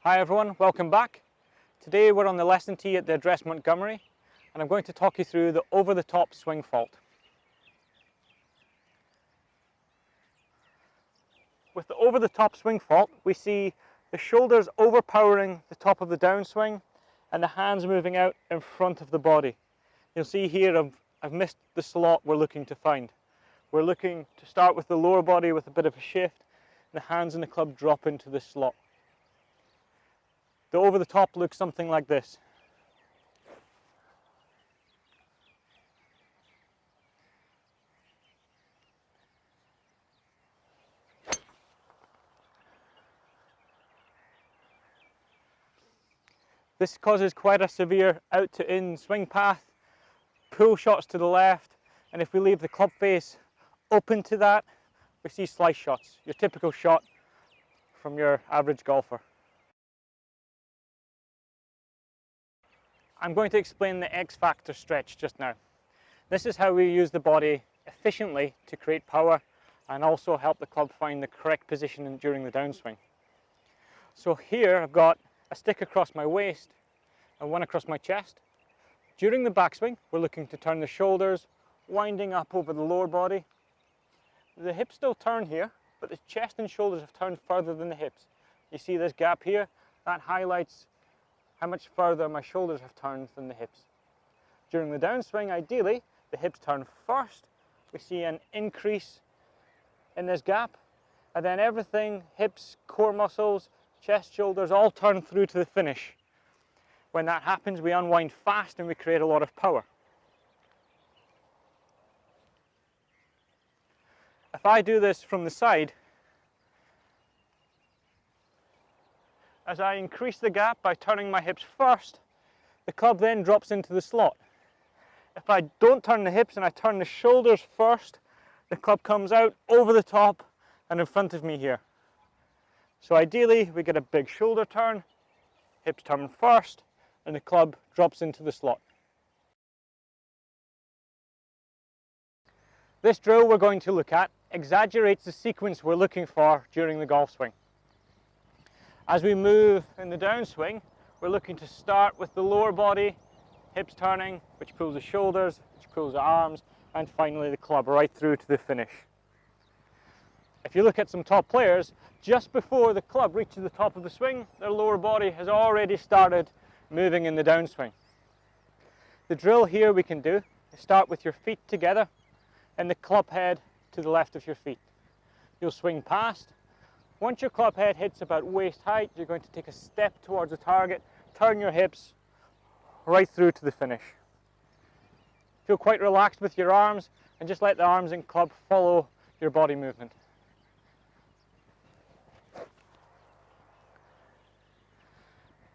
Hi everyone, welcome back. Today we're on the lesson tee at the address Montgomery and I'm going to talk you through the over-the-top swing fault. With the over-the-top swing fault, we see the shoulders overpowering the top of the downswing and the hands moving out in front of the body. You'll see here I've missed the slot we're looking to find. We're looking to start with the lower body with a bit of a shift, and the hands and the club drop into the slot. The over the top looks something like this. This causes quite a severe out to in swing path, pull shots to the left, and if we leave the club face open to that, we see slice shots, your typical shot from your average golfer. I'm going to explain the X factor stretch just now. This is how we use the body efficiently to create power and also help the club find the correct position during the downswing. So here I've got a stick across my waist and one across my chest. During the backswing, we're looking to turn the shoulders, winding up over the lower body. The hips still turn here, but the chest and shoulders have turned further than the hips. You see this gap here? That highlights how much further my shoulders have turned than the hips. During the downswing, ideally, the hips turn first. We see an increase in this gap, and then everything, hips, core muscles, chest, shoulders, all turn through to the finish. When that happens, we unwind fast and we create a lot of power. If I do this from the side, as I increase the gap by turning my hips first, the club then drops into the slot. If I don't turn the hips and I turn the shoulders first, the club comes out over the top and in front of me here. So ideally, we get a big shoulder turn, hips turn first, and the club drops into the slot. This drill we're going to look at exaggerates the sequence we're looking for during the golf swing. As we move in the downswing, we're looking to start with the lower body, hips turning, which pulls the shoulders, which pulls the arms, and finally the club right through to the finish. If you look at some top players, just before the club reaches the top of the swing, their lower body has already started moving in the downswing. The drill here we can do is start with your feet together and the club head to the left of your feet. You'll swing past. Once your club head hits about waist height, you're going to take a step towards the target, turn your hips right through to the finish. Feel quite relaxed with your arms and just let the arms and club follow your body movement.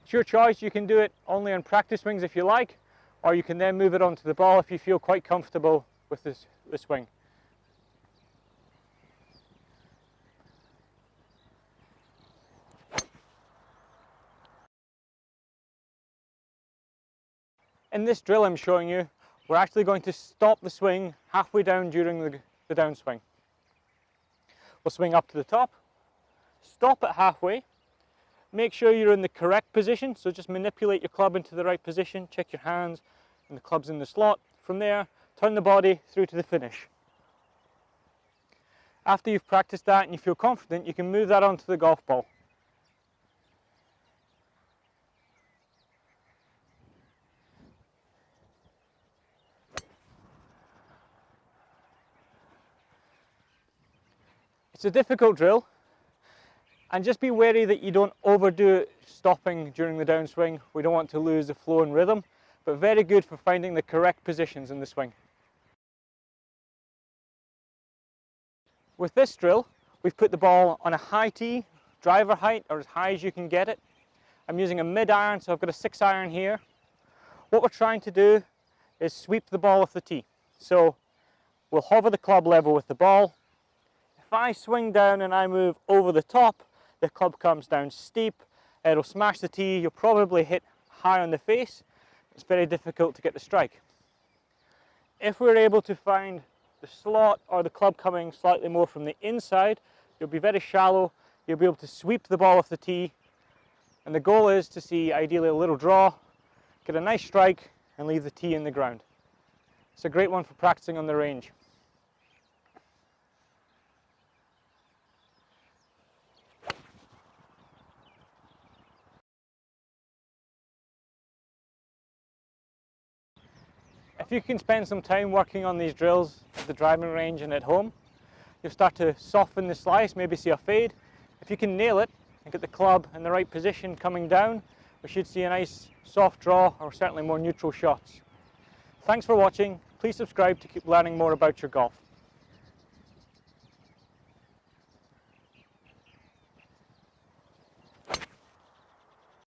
It's your choice. You can do it only on practice swings if you like, or you can then move it onto the ball if you feel quite comfortable with the swing. In this drill I'm showing you, we're actually going to stop the swing halfway down during the downswing. We'll swing up to the top, stop it halfway, make sure you're in the correct position, so just manipulate your club into the right position, check your hands and the club's in the slot. From there, turn the body through to the finish. After you've practiced that and you feel confident, you can move that onto the golf ball. It's a difficult drill, and just be wary that you don't overdo it stopping during the downswing. We don't want to lose the flow and rhythm, but very good for finding the correct positions in the swing. With this drill, we've put the ball on a high tee, driver height, or as high as you can get it. I'm using a mid-iron, so I've got a 6-iron here. What we're trying to do is sweep the ball off the tee. So we'll hover the club level with the ball. If I swing down and I move over the top, the club comes down steep, it'll smash the tee, you'll probably hit high on the face. It's very difficult to get the strike. If we're able to find the slot or the club coming slightly more from the inside, you'll be very shallow, you'll be able to sweep the ball off the tee And the goal is to see ideally a little draw, get a nice strike and leave the tee in the ground. It's a great one for practicing on the range. If you can spend some time working on these drills at the driving range and at home, you'll start to soften the slice, maybe see a fade. If you can nail it and get the club in the right position coming down, we should see a nice soft draw or certainly more neutral shots. Thanks for watching. Please subscribe to keep learning more about your golf.